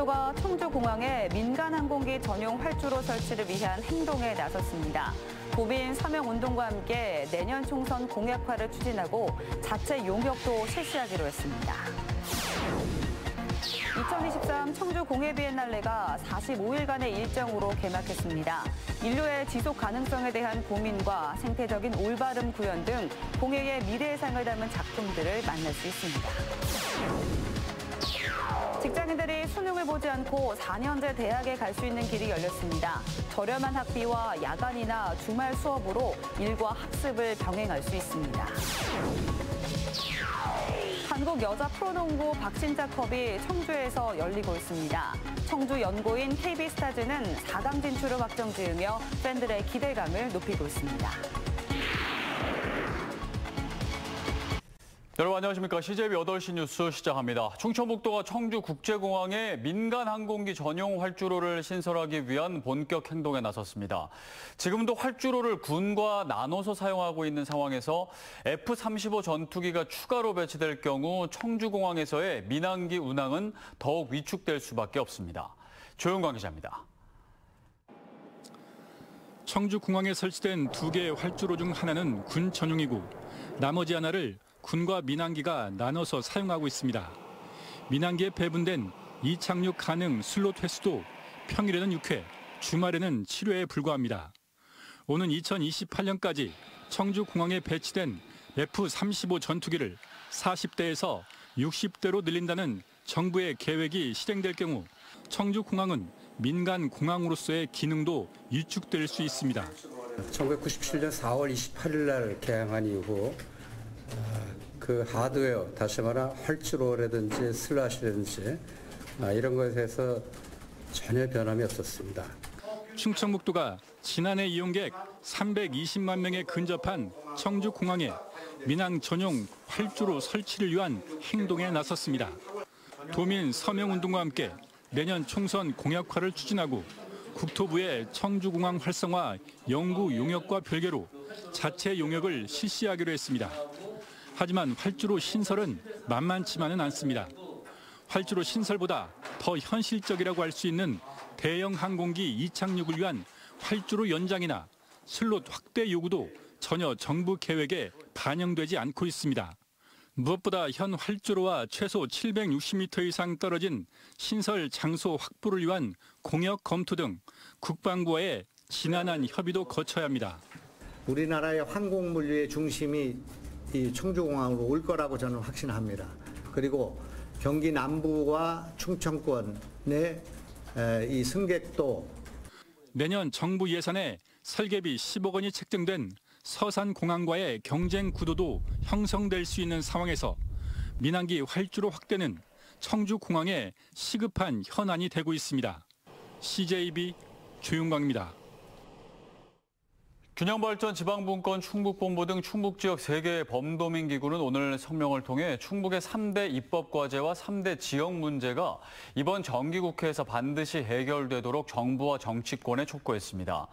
충청북도가 청주공항에 민간 항공기 전용 활주로 설치를 위한 행동에 나섰습니다. 도민 서명운동과 함께 내년 총선 공약화를 추진하고 자체 용역도 실시하기로 했습니다. 2023 청주 공예 비엔날레가 45일간의 일정으로 개막했습니다. 인류의 지속 가능성에 대한 고민과 생태적인 올바름 구현 등 공예의 미래상을 담은 작품들을 만날 수 있습니다. 직장인들이 수능을 보지 않고 4년제 대학에 갈 수 있는 길이 열렸습니다. 저렴한 학비와 야간이나 주말 수업으로 일과 학습을 병행할 수 있습니다. 한국 여자 프로농구 박신자컵이 청주에서 열리고 있습니다. 청주 연고인 KB스타즈는 4강 진출을 확정지으며 팬들의 기대감을 높이고 있습니다. 여러분 안녕하십니까. CJB 8시 뉴스 시작합니다. 충청북도가 청주국제공항에 민간 항공기 전용 활주로를 신설하기 위한 본격 행동에 나섰습니다. 지금도 활주로를 군과 나눠서 사용하고 있는 상황에서 F-35 전투기가 추가로 배치될 경우 청주공항에서의 민항기 운항은 더욱 위축될 수밖에 없습니다. 조용광 기자입니다. 청주공항에 설치된 2개의 활주로 중 하나는 군 전용이고 나머지 하나를 군과 민항기가 나눠서 사용하고 있습니다. 민항기에 배분된 이착륙 가능 슬롯 횟수도 평일에는 6회, 주말에는 7회에 불과합니다. 오는 2028년까지 청주공항에 배치된 F-35 전투기를 40대에서 60대로 늘린다는 정부의 계획이 실행될 경우 청주공항은 민간 공항으로서의 기능도 위축될 수 있습니다. 1997년 4월 28일 날 개항한 이후 그 하드웨어, 다시 말하면 활주로라든지 슬롯이라든지 이런 것에서 전혀 변함이 없었습니다. 충청북도가 지난해 이용객 320만 명에 근접한 청주공항에 민항 전용 활주로 설치를 위한 행동에 나섰습니다. 도민 서명운동과 함께 내년 총선 공약화를 추진하고 국토부의 청주공항 활성화 연구 용역과 별개로 자체 용역을 실시하기로 했습니다. 하지만 활주로 신설은 만만치만은 않습니다. 활주로 신설보다 더 현실적이라고 할 수 있는 대형 항공기 이착륙을 위한 활주로 연장이나 슬롯 확대 요구도 전혀 정부 계획에 반영되지 않고 있습니다. 무엇보다 현 활주로와 최소 760m 이상 떨어진 신설 장소 확보를 위한 공역 검토 등 국방부와의 지난한 협의도 거쳐야 합니다. 우리나라의 항공물류의 중심이 이 청주공항으로 올 거라고 저는 확신합니다. 그리고 경기 남부와 충청권의 이 승객도 내년 정부 예산에 설계비 10억 원이 책정된 서산공항과의 경쟁 구도도 형성될 수 있는 상황에서 민항기 활주로 확대는 청주공항에 시급한 현안이 되고 있습니다. CJB 조용광입니다. 균형발전 지방분권 충북본부 등 충북 지역 3개의 범도민 기구는 오늘 성명을 통해 충북의 3대 입법과제와 3대 지역 문제가 이번 정기국회에서 반드시 해결되도록 정부와 정치권에 촉구했습니다.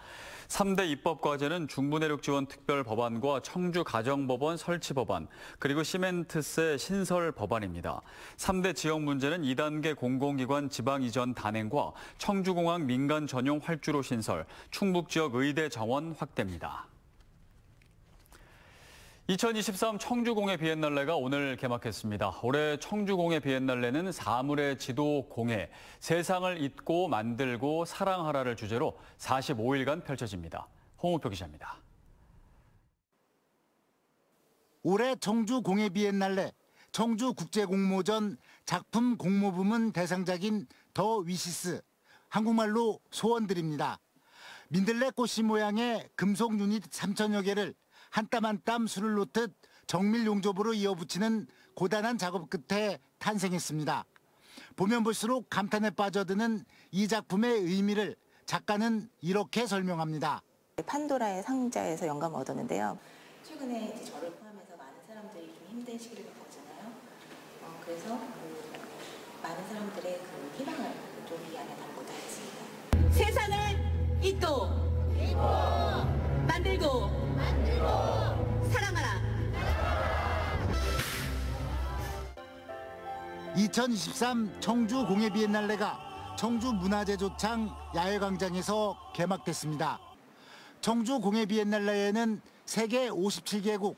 3대 입법과제는 중부내륙 지원 특별법안과 청주 가정법원 설치법안, 그리고 시멘트세 신설 법안입니다. 3대 지역 문제는 2단계 공공기관 지방 이전 단행과 청주공항 민간 전용 활주로 신설, 충북 지역 의대 정원 확대입니다. 2023 청주공예 비엔날레가 오늘 개막했습니다. 올해 청주공예 비엔날레는 사물의 지도 공예, 세상을 잊고 만들고 사랑하라를 주제로 45일간 펼쳐집니다. 홍우표 기자입니다. 올해 청주공예 비엔날레 청주국제공모전 작품 공모부문 대상작인 더 위시스, 한국말로 소원들입니다. 민들레 꽃씨 모양의 금속 유닛 3,000여 개를 한 땀 한 땀 수를 놓듯 정밀 용접으로 이어붙이는 고단한 작업 끝에 탄생했습니다. 보면 볼수록 감탄에 빠져드는 이 작품의 의미를 작가는 이렇게 설명합니다. 판도라의 상자에서 영감을 얻었는데요. 최근에 이제 저를 포함해서 많은 사람들이 좀 힘든 시기를 겪었잖아요. 그래서 많은 사람들의 그 희망을 좀 이 안에 담고자 했습니다. 세상을 잊고 만들고 사랑하라. 2023 청주 공예 비엔날레가 청주 문화재조창 야외광장에서 개막됐습니다. 청주 공예 비엔날레에는 세계 57개국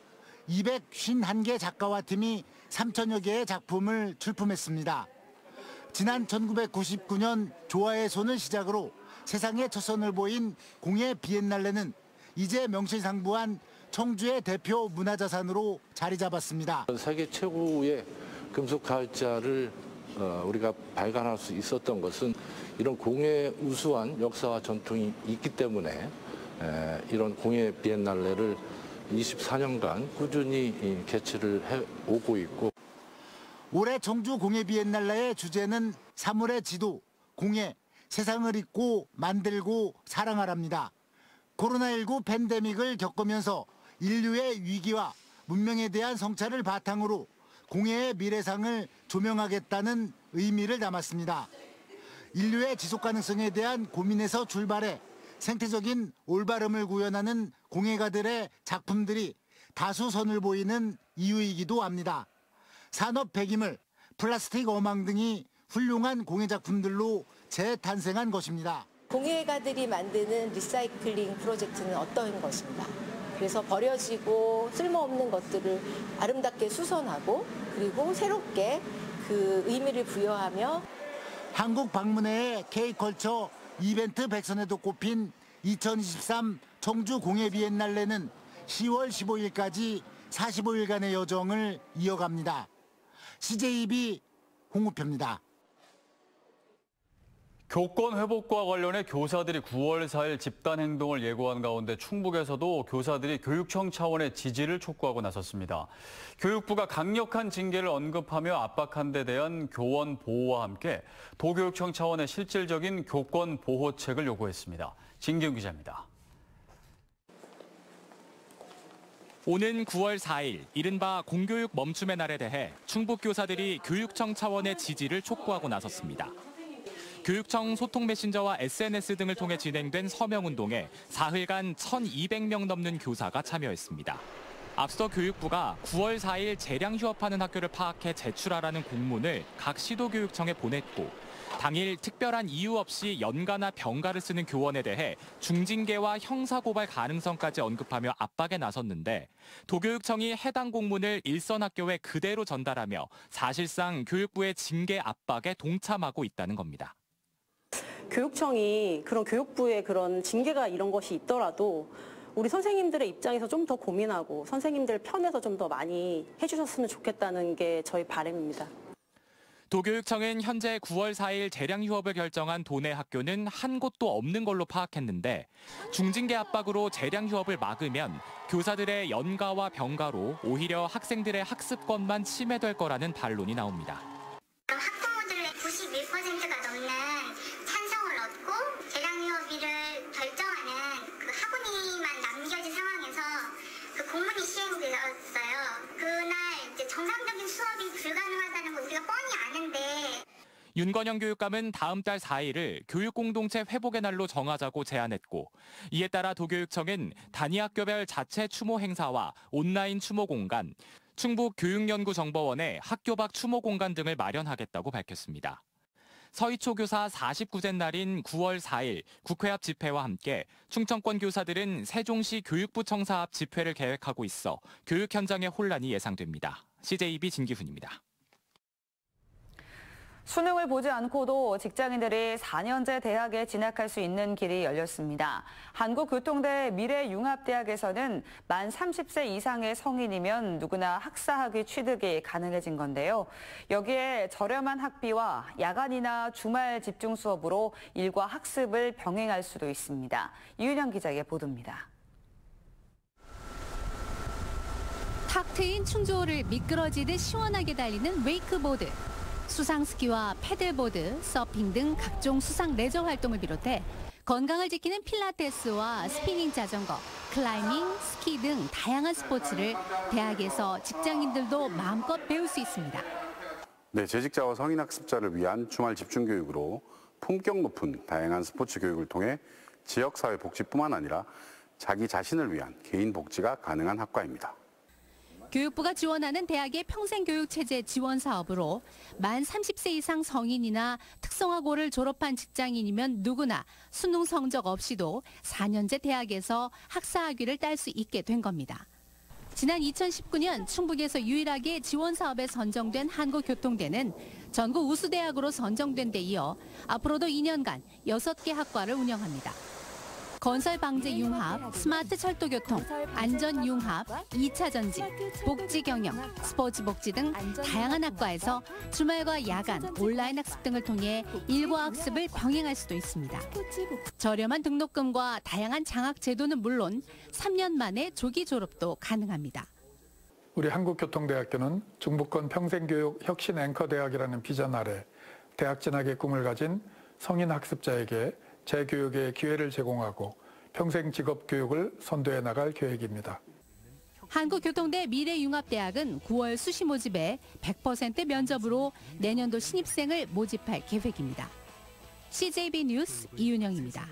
251개 작가와 팀이 3천여 개의 작품을 출품했습니다. 지난 1999년 조화의 손을 시작으로 세상에 첫 선을 보인 공예 비엔날레는 이제 명실상부한 청주의 대표 문화자산으로 자리 잡았습니다. 세계 최고의 금속 가을자를 우리가 발간할 수 있었던 것은 이런 공예의 우수한 역사와 전통이 있기 때문에 이런 공예 비엔날레를 24년간 꾸준히 개최를 해오고 있고, 올해 청주 공예 비엔날레의 주제는 사물의 지도, 공예, 세상을 잊고 만들고 사랑하랍니다. 코로나19 팬데믹을 겪으면서 인류의 위기와 문명에 대한 성찰을 바탕으로 공예의 미래상을 조명하겠다는 의미를 담았습니다. 인류의 지속 가능성에 대한 고민에서 출발해 생태적인 올바름을 구현하는 공예가들의 작품들이 다수 선을 보이는 이유이기도 합니다. 산업 폐기물, 플라스틱 어망 등이 훌륭한 공예 작품들로 재탄생한 것입니다. 공예가들이 만드는 리사이클링 프로젝트는 어떤 것인가? 그래서 버려지고 쓸모없는 것들을 아름답게 수선하고 그리고 새롭게 그 의미를 부여하며 한국 방문회의 K컬처 이벤트 백선에도 꼽힌 2023 청주 공예 비엔날레는 10월 15일까지 45일간의 여정을 이어갑니다. CJB 홍우표입니다. 교권 회복과 관련해 교사들이 9월 4일 집단 행동을 예고한 가운데 충북에서도 교사들이 교육청 차원의 지지를 촉구하고 나섰습니다. 교육부가 강력한 징계를 언급하며 압박한 데 대한 교원 보호와 함께 도교육청 차원의 실질적인 교권 보호책을 요구했습니다. 진기훈 기자입니다. 오는 9월 4일 이른바 공교육 멈춤의 날에 대해 충북 교사들이 교육청 차원의 지지를 촉구하고 나섰습니다. 교육청 소통 메신저와 SNS 등을 통해 진행된 서명운동에 사흘간 1,200명 넘는 교사가 참여했습니다. 앞서 교육부가 9월 4일 재량 휴업하는 학교를 파악해 제출하라는 공문을 각 시도교육청에 보냈고 당일 특별한 이유 없이 연가나 병가를 쓰는 교원에 대해 중징계와 형사고발 가능성까지 언급하며 압박에 나섰는데 도교육청이 해당 공문을 일선 학교에 그대로 전달하며 사실상 교육부의 징계 압박에 동참하고 있다는 겁니다. 교육청이 그런 교육부의 그런 징계가 이런 것이 있더라도 우리 선생님들의 입장에서 좀 더 고민하고 선생님들 편에서 좀 더 많이 해주셨으면 좋겠다는 게 저희 바람입니다. 도교육청은 현재 9월 4일 재량 휴업을 결정한 도내 학교는 한 곳도 없는 걸로 파악했는데 중징계 압박으로 재량 휴업을 막으면 교사들의 연가와 병가로 오히려 학생들의 학습권만 침해될 거라는 반론이 나옵니다. 학부모들의 91%가 넘는 찬성을 얻고 재량 휴업일을 결정하는 그 학원이만 남겨진 상황에서 그 공문이 시행되었어요. 그날 이제 정상적인 수업이 불가능하다는 걸 우리가 뻔히 아는데. 윤건영 교육감은 다음 달 4일을 교육공동체 회복의 날로 정하자고 제안했고 이에 따라 도교육청은 단위 학교별 자체 추모 행사와 온라인 추모 공간, 충북 교육연구정보원의 학교 밖 추모 공간 등을 마련하겠다고 밝혔습니다. 서희초 교사 49제 날인 9월 4일 국회 앞 집회와 함께 충청권 교사들은 세종시 교육부 청사 앞 집회를 계획하고 있어 교육 현장의 혼란이 예상됩니다. CJB 진기훈입니다. 수능을 보지 않고도 직장인들이 4년제 대학에 진학할 수 있는 길이 열렸습니다. 한국교통대 미래융합대학에서는 만 30세 이상의 성인이면 누구나 학사학위 취득이 가능해진 건데요. 여기에 저렴한 학비와 야간이나 주말 집중 수업으로 일과 학습을 병행할 수도 있습니다. 이윤영 기자의 보도입니다. 탁 트인 충주호를 미끄러지듯 시원하게 달리는 웨이크보드. 수상 스키와 패들보드, 서핑 등 각종 수상 레저 활동을 비롯해 건강을 지키는 필라테스와 스피닝 자전거, 클라이밍, 스키 등 다양한 스포츠를 대학에서 직장인들도 마음껏 배울 수 있습니다. 네, 재직자와 성인 학습자를 위한 주말 집중 교육으로 품격 높은 다양한 스포츠 교육을 통해 지역사회 복지뿐만 아니라 자기 자신을 위한 개인 복지가 가능한 학과입니다. 교육부가 지원하는 대학의 평생교육체제 지원 사업으로 만 30세 이상 성인이나 특성화고를 졸업한 직장인이면 누구나 수능 성적 없이도 4년제 대학에서 학사학위를 딸 수 있게 된 겁니다. 지난 2019년 충북에서 유일하게 지원 사업에 선정된 한국교통대는 전국 우수대학으로 선정된 데 이어 앞으로도 2년간 6개 학과를 운영합니다. 건설방재융합, 스마트철도교통, 안전융합, 2차 전지, 복지경영, 스포츠복지 등 다양한 학과에서 주말과 야간, 온라인 학습 등을 통해 일과 학습을 병행할 수도 있습니다. 저렴한 등록금과 다양한 장학 제도는 물론 3년 만에 조기 졸업도 가능합니다. 우리 한국교통대학교는 중부권 평생교육 혁신 앵커대학이라는 비전 아래 대학 진학의 꿈을 가진 성인 학습자에게 재교육의 기회를 제공하고 평생 직업 교육을 선도해 나갈 계획입니다. 한국교통대 미래융합대학은 9월 수시 모집에 100% 면접으로 내년도 신입생을 모집할 계획입니다. CJB 뉴스 이윤영입니다.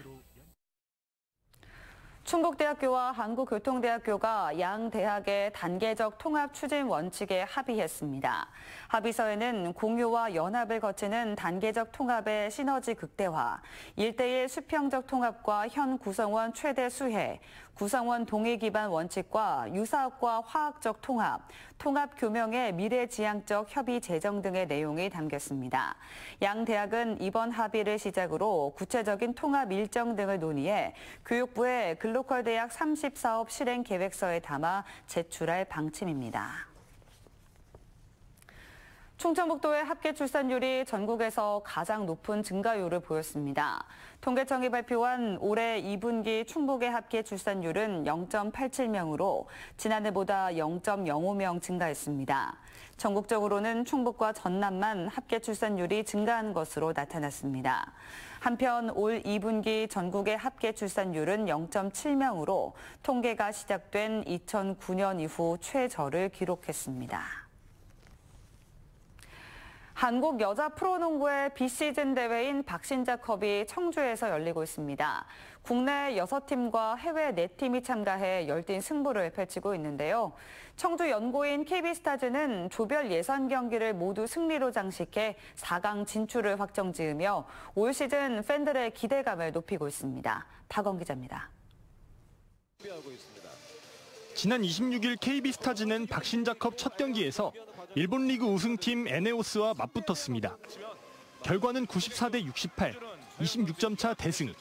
충북대학교와 한국교통대학교가 양 대학의 단계적 통합 추진 원칙에 합의했습니다. 합의서에는 공유와 연합을 거치는 단계적 통합의 시너지 극대화, 1:1 수평적 통합과 현 구성원 최대 수혜, 구성원 동의 기반 원칙과 유사학과 화학적 통합, 통합 교명의 미래지향적 협의 제정 등의 내용이 담겼습니다. 양 대학은 이번 합의를 시작으로 구체적인 통합 일정 등을 논의해 교육부에 글로컬 대학 30사업 실행 계획서에 담아 제출할 방침입니다. 충청북도의 합계 출산율이 전국에서 가장 높은 증가율을 보였습니다. 통계청이 발표한 올해 2분기 충북의 합계 출산율은 0.87명으로 지난해보다 0.05명 증가했습니다. 전국적으로는 충북과 전남만 합계 출산율이 증가한 것으로 나타났습니다. 한편 올 2분기 전국의 합계 출산율은 0.7명으로 통계가 시작된 2009년 이후 최저를 기록했습니다. 한국 여자 프로농구의 비시즌 대회인 박신자컵이 청주에서 열리고 있습니다. 국내 6팀과 해외 4팀이 참가해 열띤 승부를 펼치고 있는데요. 청주 연고인 KB스타즈는 조별 예선 경기를 모두 승리로 장식해 4강 진출을 확정지으며 올 시즌 팬들의 기대감을 높이고 있습니다. 박원 기자입니다. 지난 26일 KB스타즈는 박신자컵 첫 경기에서 일본 리그 우승팀 에네오스와 맞붙었습니다. 결과는 94대 68, 26점 차 대승.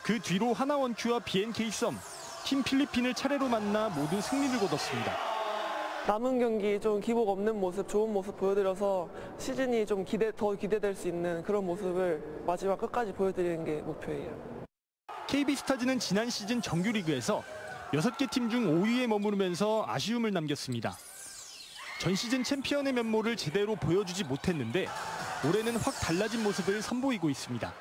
그 뒤로 하나원큐와 BNK썸, 팀 필리핀을 차례로 만나 모두 승리를 거뒀습니다. 남은 경기 좀 기복 없는 모습, 좋은 모습 보여드려서 시즌이 좀 더 기대될 수 있는 그런 모습을 마지막 끝까지 보여드리는 게 목표예요. KB스타즈는 지난 시즌 정규리그에서 6개 팀 중 5위에 머무르면서 아쉬움을 남겼습니다. 전 시즌 챔피언의 면모를 제대로 보여주지 못했는데 올해는 확 달라진 모습을 선보이고 있습니다.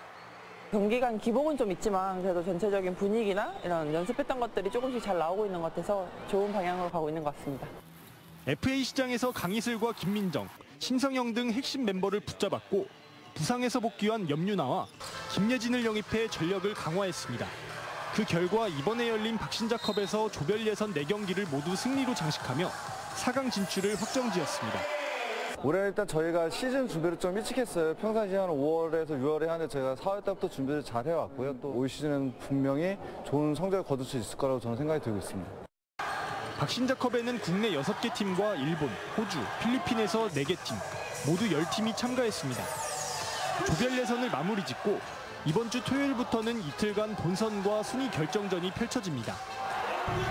경기 간 기복은 좀 있지만 그래도 전체적인 분위기나 이런 연습했던 것들이 조금씩 잘 나오고 있는 것 같아서 좋은 방향으로 가고 있는 것 같습니다. FA 시장에서 강희슬과 김민정, 심성영 등 핵심 멤버를 붙잡았고 부상에서 복귀한 염유나와 김예진을 영입해 전력을 강화했습니다. 그 결과 이번에 열린 박신자컵에서 조별 예선 4경기를 모두 승리로 장식하며 4강 진출을 확정지었습니다. 올해 일단 저희가 시즌 준비를 좀 일찍 했어요. 평상시 한 5월에서 6월에 하는데 저희가 4월 달부터 준비를 잘 해왔고요. 또 올 시즌은 분명히 좋은 성적을 거둘 수 있을 거라고 저는 생각이 들고 있습니다. 박신자컵에는 국내 6개 팀과 일본, 호주, 필리핀에서 4개 팀, 모두 10팀이 참가했습니다. 조별 예선을 마무리 짓고 이번 주 토요일부터는 이틀간 본선과 순위 결정전이 펼쳐집니다.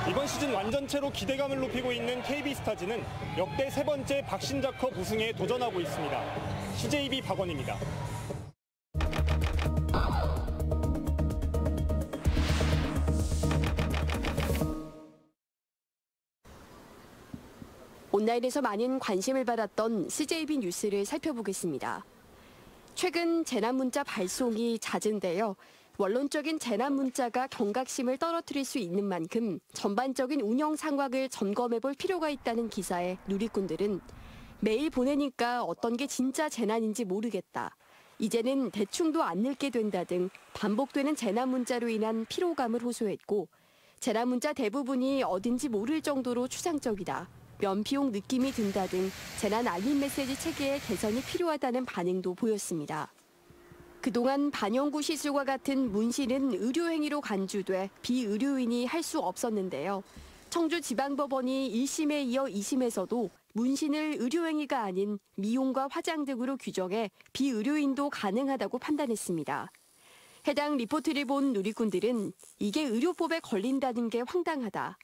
이번 시즌 완전체로 기대감을 높이고 있는 KB스타즈는 역대 3번째 박신자컵 우승에 도전하고 있습니다. CJB 박원입니다. 온라인에서 많은 관심을 받았던 CJB 뉴스를 살펴보겠습니다. 최근 재난 문자 발송이 잦은데요. 원론적인 재난 문자가 경각심을 떨어뜨릴 수 있는 만큼 전반적인 운영 상황을 점검해 볼 필요가 있다는 기사에 누리꾼들은 매일 보내니까 어떤 게 진짜 재난인지 모르겠다. 이제는 대충도 안 읽게 된다 등 반복되는 재난 문자로 인한 피로감을 호소했고 재난 문자 대부분이 어딘지 모를 정도로 추상적이다. 면피용 느낌이 든다 등 재난 알림 메시지 체계의 개선이 필요하다는 반응도 보였습니다. 그동안 반영구 시술과 같은 문신은 의료행위로 간주돼 비의료인이 할 수 없었는데요. 청주지방법원이 1심에 이어 2심에서도 문신을 의료행위가 아닌 미용과 화장 등으로 규정해 비의료인도 가능하다고 판단했습니다. 해당 리포트를 본 누리꾼들은 이게 의료법에 걸린다는 게 황당하다.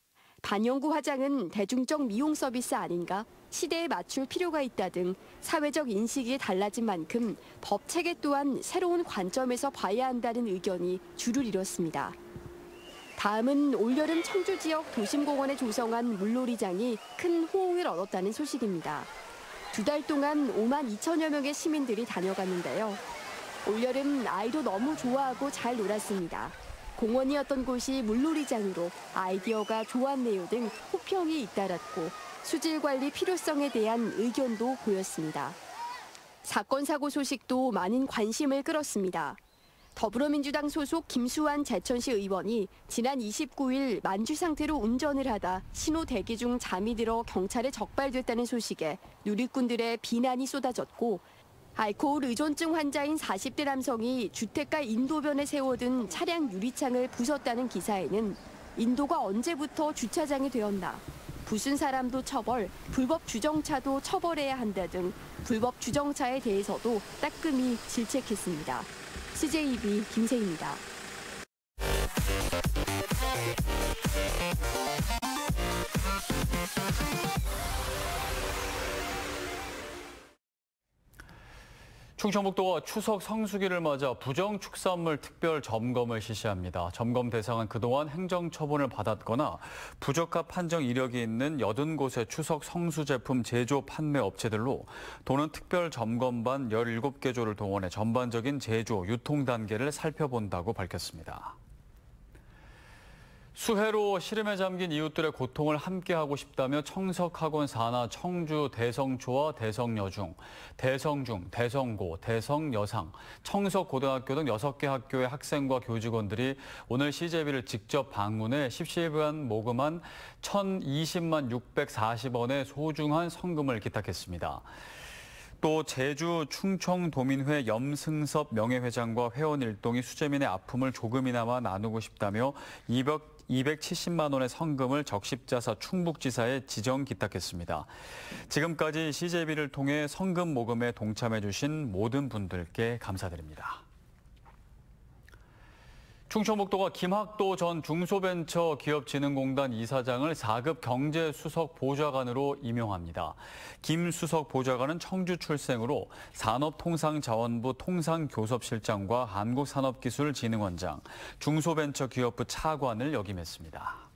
반영구 화장은 대중적 미용 서비스 아닌가? 시대에 맞출 필요가 있다 등 사회적 인식이 달라진 만큼 법 체계 또한 새로운 관점에서 봐야 한다는 의견이 주를 이뤘습니다. 다음은 올여름 청주 지역 도심공원에 조성한 물놀이장이 큰 호응을 얻었다는 소식입니다. 2달 동안 5만 2천여 명의 시민들이 다녀갔는데요. 올여름 아이도 너무 좋아하고 잘 놀았습니다. 공원이었던 곳이 물놀이장으로 아이디어가 좋았네요 등 호평이 잇따랐고 수질 관리 필요성에 대한 의견도 보였습니다. 사건 사고 소식도 많은 관심을 끌었습니다. 더불어민주당 소속 김수환 제천시 의원이 지난 29일 만주 상태로 운전을 하다 신호 대기 중 잠이 들어 경찰에 적발됐다는 소식에 누리꾼들의 비난이 쏟아졌고 알코올 의존증 환자인 40대 남성이 주택가 인도변에 세워둔 차량 유리창을 부쉈다는 기사에는 인도가 언제부터 주차장이 되었나, 부순 사람도 처벌, 불법 주정차도 처벌해야 한다 등 불법 주정차에 대해서도 따끔히 질책했습니다. CJB 김세희입니다. 충청북도가 추석 성수기를 맞아 부정축산물 특별 점검을 실시합니다. 점검 대상은 그동안 행정처분을 받았거나 부적합 판정 이력이 있는 80곳의 추석 성수 제품 제조 판매 업체들로 도는 특별 점검반 17개 조를 동원해 전반적인 제조, 유통 단계를 살펴본다고 밝혔습니다. 수해로 시름에 잠긴 이웃들의 고통을 함께하고 싶다며 청석학원 산하 청주 대성초와 대성여중, 대성중, 대성고, 대성여상, 청석고등학교 등 6개 학교의 학생과 교직원들이 오늘 CJB를 직접 방문해 10시간 모금한 1,020만 640원의 소중한 성금을 기탁했습니다. 또 제주 충청도민회 염승섭 명예회장과 회원 일동이 수재민의 아픔을 조금이나마 나누고 싶다며 270만 원의 성금을 적십자사 충북지사에 지정 기탁했습니다. 지금까지 CJB를 통해 성금 모금에 동참해 주신 모든 분들께 감사드립니다. 충청북도가 김학도 전 중소벤처기업진흥공단 이사장을 4급 경제수석 보좌관으로 임용합니다. 김 수석 보좌관은 청주 출생으로 산업통상자원부 통상교섭실장과 한국산업기술진흥원장, 중소벤처기업부 차관을 역임했습니다.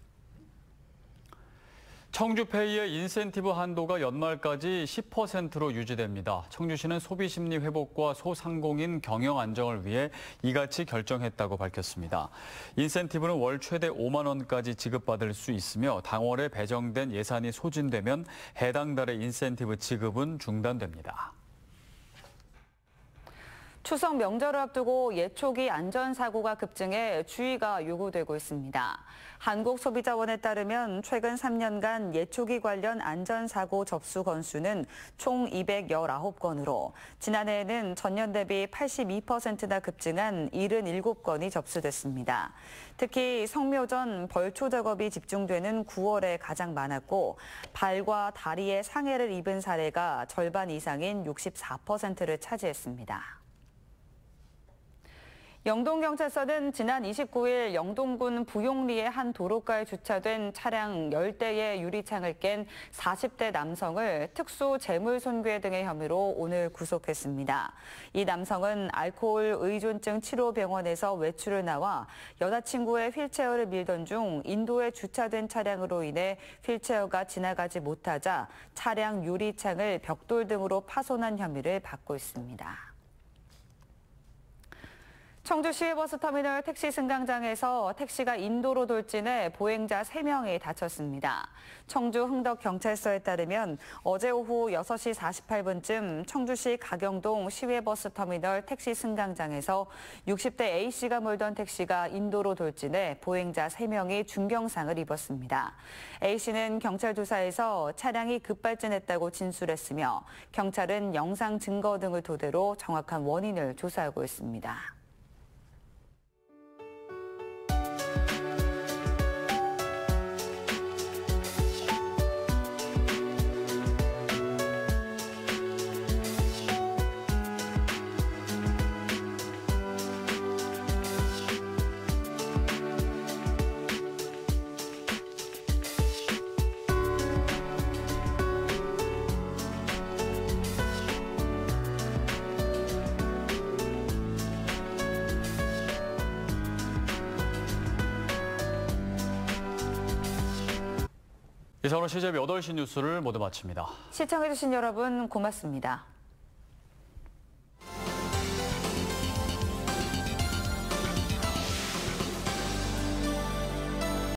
청주페이의 인센티브 한도가 연말까지 10%로 유지됩니다. 청주시는 소비심리 회복과 소상공인 경영 안정을 위해 이같이 결정했다고 밝혔습니다. 인센티브는 월 최대 5만 원까지 지급받을 수 있으며 당월에 배정된 예산이 소진되면 해당 달의 인센티브 지급은 중단됩니다. 추석 명절을 앞두고 예초기 안전사고가 급증해 주의가 요구되고 있습니다. 한국소비자원에 따르면 최근 3년간 예초기 관련 안전사고 접수 건수는 총 219건으로 지난해에는 전년 대비 82%나 급증한 77건이 접수됐습니다. 특히 성묘 전 벌초 작업이 집중되는 9월에 가장 많았고 발과 다리에 상해를 입은 사례가 절반 이상인 64%를 차지했습니다. 영동경찰서는 지난 29일 영동군 부용리의 한 도로가에 주차된 차량 10대의 유리창을 깬 40대 남성을 특수 재물손괴 등의 혐의로 오늘 구속했습니다. 이 남성은 알코올 의존증 치료병원에서 외출을 나와 여자친구의 휠체어를 밀던 중 인도에 주차된 차량으로 인해 휠체어가 지나가지 못하자 차량 유리창을 벽돌 등으로 파손한 혐의를 받고 있습니다. 청주 시외버스터미널 택시 승강장에서 택시가 인도로 돌진해 보행자 3명이 다쳤습니다. 청주 흥덕경찰서에 따르면 어제 오후 6시 48분쯤 청주시 가경동 시외버스터미널 택시 승강장에서 60대 A씨가 몰던 택시가 인도로 돌진해 보행자 3명이 중경상을 입었습니다. A씨는 경찰 조사에서 차량이 급발진했다고 진술했으며 경찰은 영상 증거 등을 토대로 정확한 원인을 조사하고 있습니다. 이상으로 CJB 8시 뉴스를 모두 마칩니다. 시청해주신 여러분 고맙습니다.